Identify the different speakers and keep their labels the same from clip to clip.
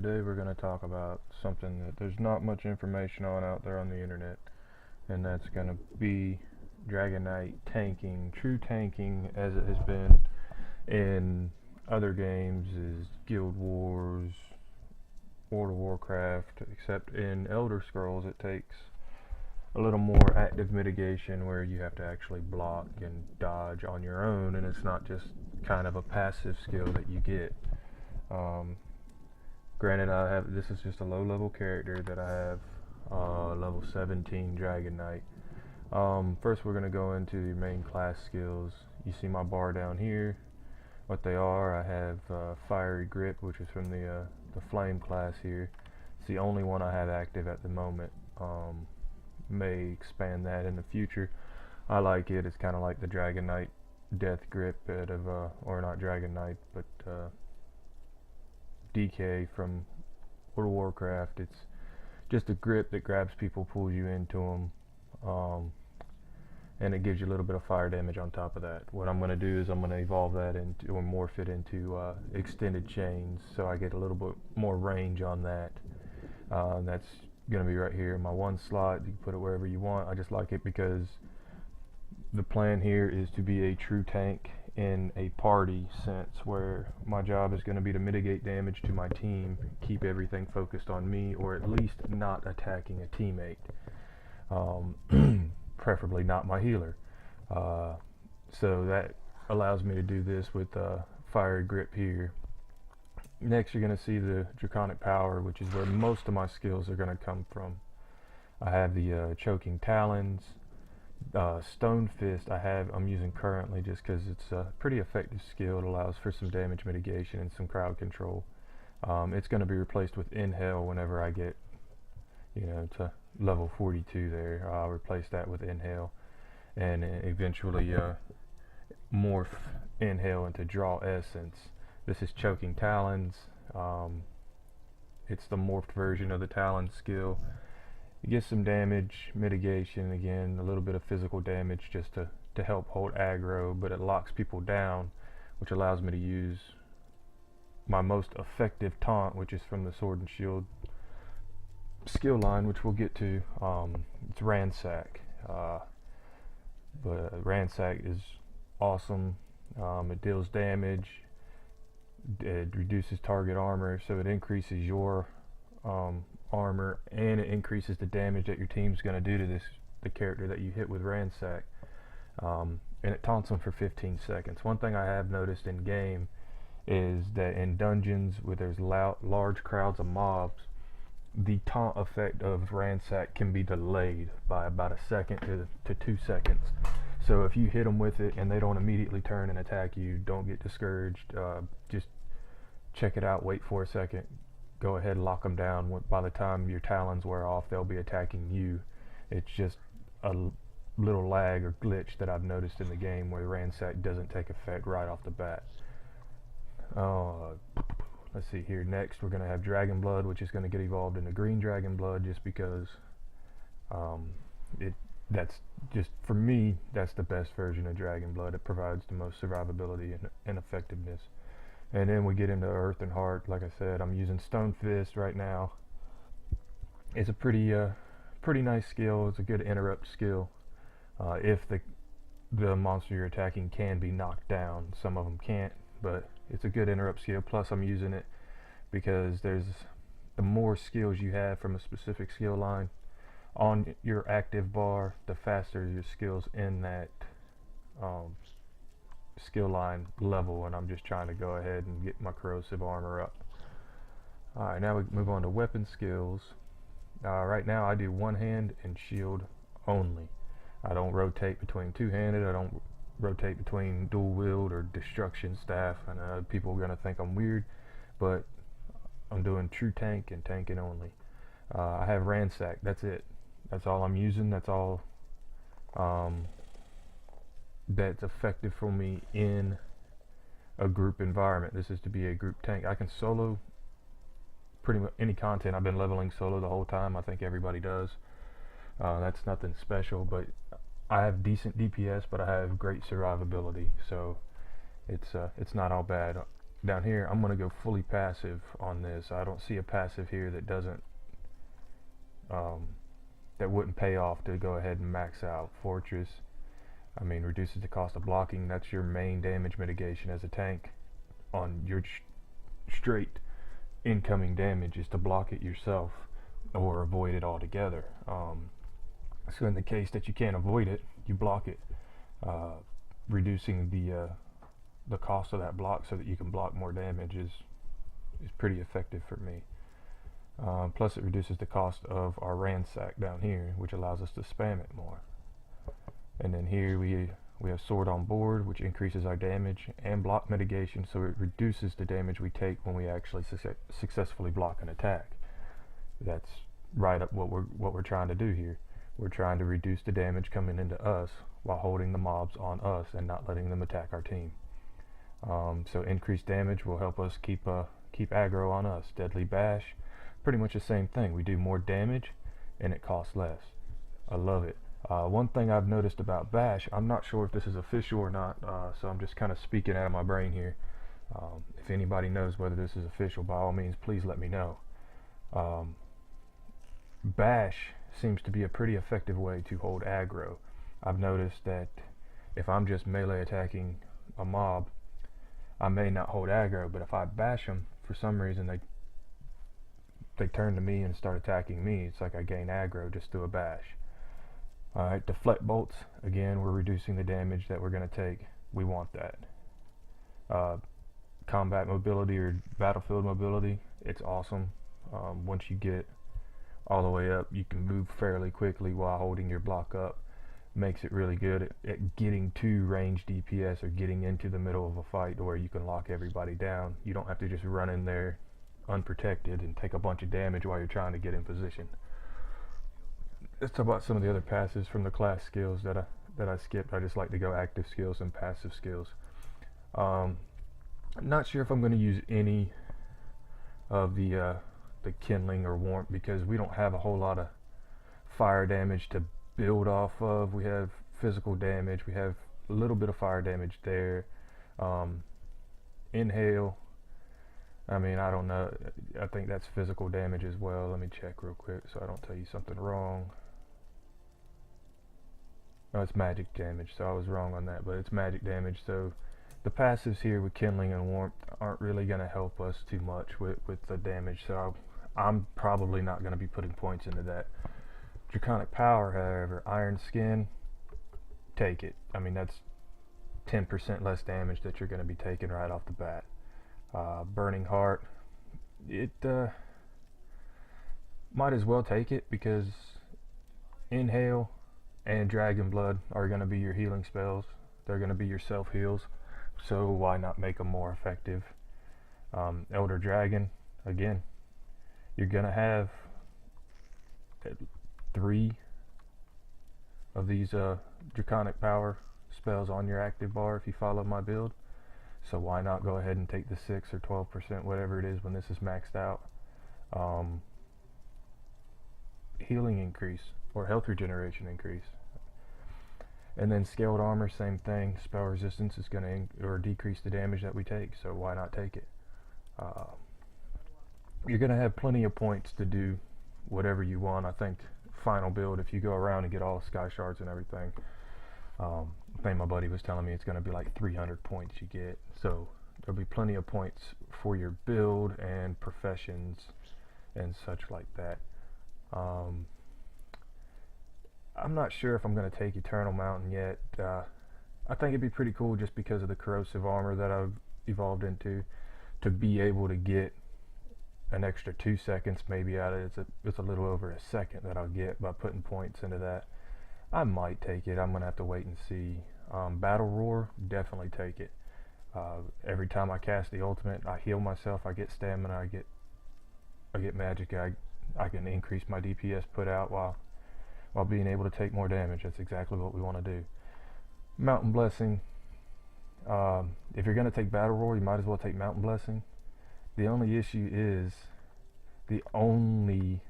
Speaker 1: Today we're going to talk about something that there's not much information on out there on the internet, and that's going to be Dragonknight tanking. True tanking, as it has been in other games, is Guild Wars, World of Warcraft, except in Elder Scrolls it takes a little more active mitigation where you have to actually block and dodge on your own, and it's not just kind of a passive skill that you get. Granted, this is just a low-level character that I have, level 17 Dragonknight. First, we're going to go into the main class skills. You see my bar down here. What they are, I have Fiery Grip, which is from the Flame class here. It's the only one I have active at the moment. May expand that in the future. I like it. It's kind of like the Dragonknight Death Grip or not Dragonknight, but DK from World of Warcraft. It's just a grip that grabs people, pulls you into them, and it gives you a little bit of fire damage on top of that. What I'm going to do is I'm going to evolve that into, or morph it into extended chains, so I get a little bit more range on that. That's going to be right here in my one slot. You can put it wherever you want. I just like it because the plan here is to be a true tank in a party sense, where my job is going to be to mitigate damage to my team, keep everything focused on me, or at least not attacking a teammate, preferably not my healer. So that allows me to do this with Fiery Grip here. Next, you're going to see the Draconic Power, which is where most of my skills are going to come from. I have the Choking Talons. Stone Fist I'm using currently just because it's a pretty effective skill. It allows for some damage mitigation and some crowd control. It's going to be replaced with Inhale whenever I get, to level 42 there. I'll replace that with Inhale and eventually morph Inhale into Draw Essence. This is Choking Talons. It's the morphed version of the Talon skill. You get some damage mitigation, again, a little bit of physical damage just to help hold aggro, but it locks people down, which allows me to use my most effective taunt, which is from the Sword and Shield skill line, which we'll get to. It's Ransack. But Ransack is awesome. It deals damage, it reduces target armor, so it increases your armor, and it increases the damage that your team's going to do to the character that you hit with Ransack, and it taunts them for 15 seconds. One thing I have noticed in game is that in dungeons where there's large crowds of mobs, the taunt effect of Ransack can be delayed by about a second to 2 seconds. So if you hit them with it and they don't immediately turn and attack you, don't get discouraged. Just check it out, wait for a second, go ahead and lock them down. By the time your talons wear off, they'll be attacking you. It's just a little lag or glitch that I've noticed in the game where Ransack doesn't take effect right off the bat. Let's see here. Next, we're going to have Dragon Blood, which is going to get evolved into Green Dragon Blood, just because that's just, for me, that's the best version of Dragon Blood. It provides the most survivability and effectiveness. And then we get into Earth and Heart. Like I said, I'm using Stone Fist right now. It's a pretty nice skill. It's a good interrupt skill. If the monster you're attacking can be knocked down, some of them can't, but it's a good interrupt skill. Plus, I'm using it because the more skills you have from a specific skill line on your active bar, the faster your skills in that skill line level, and I'm just trying to go ahead and get my corrosive armor up. Alright, now we move on to weapon skills. Right now I do one hand and shield only. I don't rotate between two-handed, I don't rotate between dual wield or destruction staff. I know people are going to think I'm weird, but I'm doing true tank and tanking only. I have Ransack, that's it. That's all I'm using, that's all that's effective for me in a group environment. This is to be a group tank. I can solo pretty much any content. I've been leveling solo the whole time. I think everybody does. That's nothing special, but I have decent DPS, but I have great survivability, so it's not all bad. down here, I'm going to go fully passive on this. I don't see a passive here that doesn't that wouldn't pay off to go ahead and max out. Fortress, I mean, reduces the cost of blocking. That's your main damage mitigation as a tank on your straight incoming damage, is to block it yourself or avoid it altogether. So in the case that you can't avoid it, you block it, reducing the cost of that block so that you can block more damage is pretty effective for me. Plus it reduces the cost of our ransack down here, which allows us to spam it more. And then here we have sword on board, which increases our damage and block mitigation, so it reduces the damage we take when we actually successfully block an attack. That's right up what we're trying to do here. We're trying to reduce the damage coming into us while holding the mobs on us and not letting them attack our team. So increased damage will help us keep aggro on us. Deadly Bash, pretty much the same thing. We do more damage and it costs less. I love it. One thing I've noticed about Bash, I'm not sure if this is official or not, so I'm just kind of speaking out of my brain here. If anybody knows whether this is official, by all means, please let me know. Bash seems to be a pretty effective way to hold aggro. I've noticed that if I'm just melee attacking a mob, I may not hold aggro, but if I bash them, for some reason they turn to me and start attacking me. It's like I gain aggro just through a bash. Alright, deflect bolts, again, we're reducing the damage that we're going to take. We want that. Combat mobility or battlefield mobility, it's awesome. Once you get all the way up, you can move fairly quickly while holding your block up. Makes it really good at getting to range DPS or getting into the middle of a fight to where you can lock everybody down. You don't have to just run in there unprotected and take a bunch of damage while you're trying to get in position. Let's talk about some of the other passives from the class skills that I skipped. I just like to go active skills and passive skills. I'm not sure if I'm going to use any of the kindling or warmth, because we don't have a whole lot of fire damage to build off of. We have physical damage, we have a little bit of fire damage there. Inhale, I mean, I don't know, I think that's physical damage as well. Let me check real quick so I don't tell you something wrong. No, it's magic damage, so I was wrong on that, but it's magic damage. So the passives here with kindling and warmth aren't really going to help us too much with the damage, so I'm probably not going to be putting points into that. Draconic Power, however, Iron Skin, take it. I mean, that's 10% less damage that you're going to be taking right off the bat. Burning Heart, it might as well take it, because Inhale and Dragon Blood are going to be your healing spells. They're going to be your self heals, so why not make them more effective? Elder Dragon, again, you're going to have 3 of these Draconic Power spells on your active bar if you follow my build, so why not go ahead and take the 6 or 12%, whatever it is, when this is maxed out. Healing increase or health regeneration increase. And then Scaled Armor, same thing. Spell resistance is going to decrease the damage that we take, so why not take it? You're going to have plenty of points to do whatever you want. I think final build, if you go around and get all the sky shards and everything, I think my buddy was telling me it's going to be like 300 points you get, so there'll be plenty of points for your build and professions and such like that. I'm not sure if I'm going to take Eternal Mountain yet. I think it'd be pretty cool, just because of the corrosive armor that I've evolved into, to be able to get an extra 2 seconds maybe out of it. It's a little over a second that I'll get by putting points into that. I might take it. I'm going to have to wait and see. Battle Roar, definitely take it. Every time I cast the ultimate, I heal myself, I get stamina, I get magic, I can increase my DPS put out while being able to take more damage. That's exactly what we want to do. Mountain Blessing, if you're going to take Battle Roar, you might as well take Mountain Blessing. The only issue is the only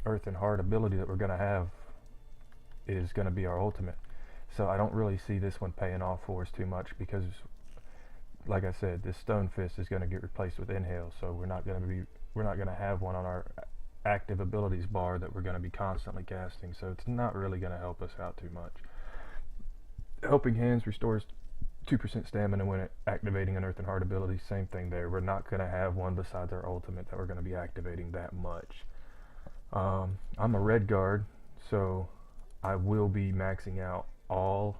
Speaker 1: Earth and Heart ability that we're going to have is going to be our ultimate. So I don't really see this one paying off for us too much, because like I said, this Stone Fist is going to get replaced with Inhale, so we're not going to have one on our active abilities bar that we're going to be constantly casting, so it's not really going to help us out too much. Helping Hands restores 2% stamina when activating an Earth and Heart ability. Same thing there. We're not going to have one besides our ultimate that we're going to be activating that much. I'm a red guard, so I will be maxing out all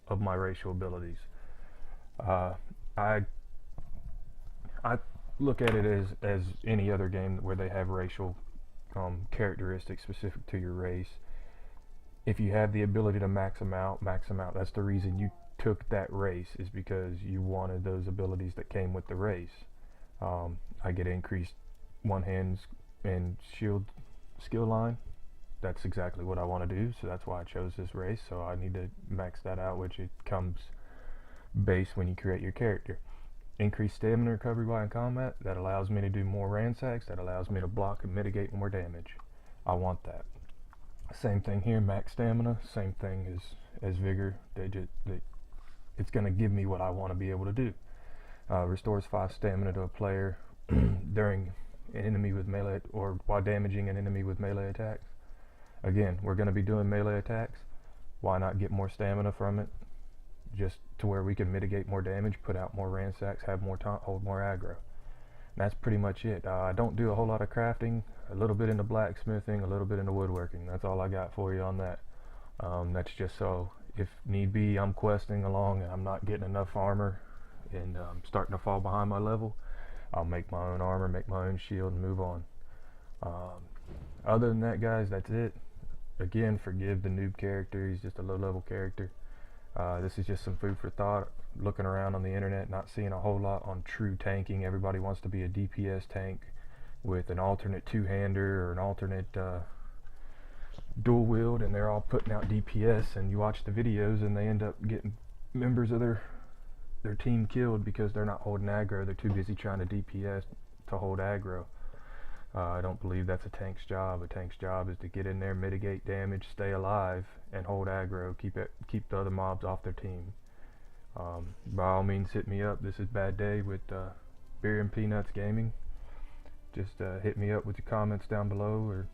Speaker 1: of my racial abilities. I look at it as any other game where they have racial characteristics specific to your race. If you have the ability to max them out, max them out. That's the reason you took that race, is because you wanted those abilities that came with the race. I get increased one hands and shield skill line. That's exactly what I want to do, so that's why I chose this race. So I need to max that out, which it comes base when you create your character. Increased stamina recovery while in combat. That allows me to do more ransacks. That allows me to block and mitigate more damage. I want that. Same thing here, max stamina. Same thing as vigor. It's going to give me what I want to be able to do. Restores 5 stamina to a player during an enemy with melee, or while damaging an enemy with melee attacks. Again, we're going to be doing melee attacks. Why not get more stamina from it? Just to where we can mitigate more damage, put out more ransacks, have more time, hold more aggro. And that's pretty much it. I don't do a whole lot of crafting. A little bit into blacksmithing, a little bit into woodworking. That's all I got for you on that. That's just so if need be, I'm questing along and I'm not getting enough armor and I'm starting to fall behind my level, I'll make my own armor, make my own shield, and move on. Other than that, guys, that's it. Again, forgive the noob character. He's just a low-level character. This is just some food for thought. Looking around on the internet, not seeing a whole lot on true tanking. Everybody wants to be a DPS tank with an alternate two-hander or an alternate dual wield, and they're all putting out DPS, and you watch the videos and they end up getting members of their team killed because they're not holding aggro. They're too busy trying to DPS to hold aggro. I don't believe that's a tank's job. A tank's job is to get in there, mitigate damage, stay alive, and hold aggro. Keep the other mobs off their team. By all means, hit me up. This is Badday with Beer and Peanuts Gaming. Just hit me up with your comments down below, or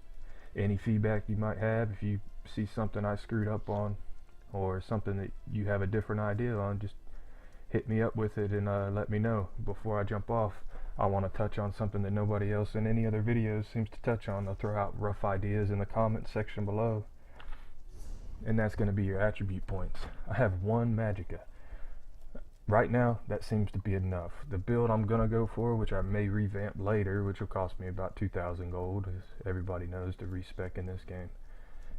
Speaker 1: any feedback you might have. If you see something I screwed up on, or something that you have a different idea on, just hit me up with it and let me know. Before I jump off, I want to touch on something that nobody else in any other videos seems to touch on. They'll throw out rough ideas in the comments section below, and that's going to be your attribute points. I have 1 Magicka. Right now, that seems to be enough. The build I'm going to go for, which I may revamp later, which will cost me about 2,000 gold, as everybody knows to respec in this game,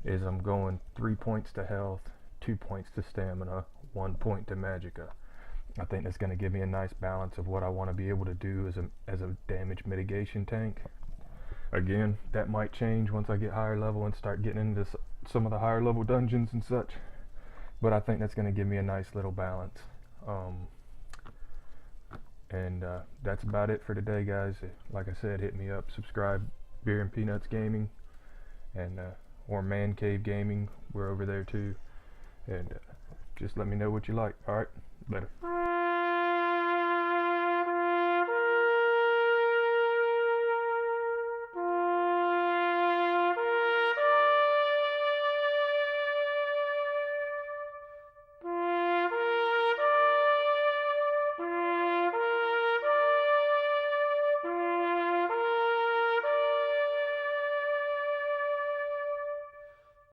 Speaker 1: is I'm going 3 points to health, 2 points to stamina, 1 point to Magicka. I think that's going to give me a nice balance of what I want to be able to do as a damage mitigation tank. Again, that might change once I get higher level and start getting into some of the higher level dungeons and such, but I think that's going to give me a nice little balance. That's about it for today, guys. Like I said, hit me up, subscribe, Beer and Peanuts Gaming, and or Man Cave Gaming, we're over there too, and just let me know what you like. Alright, later.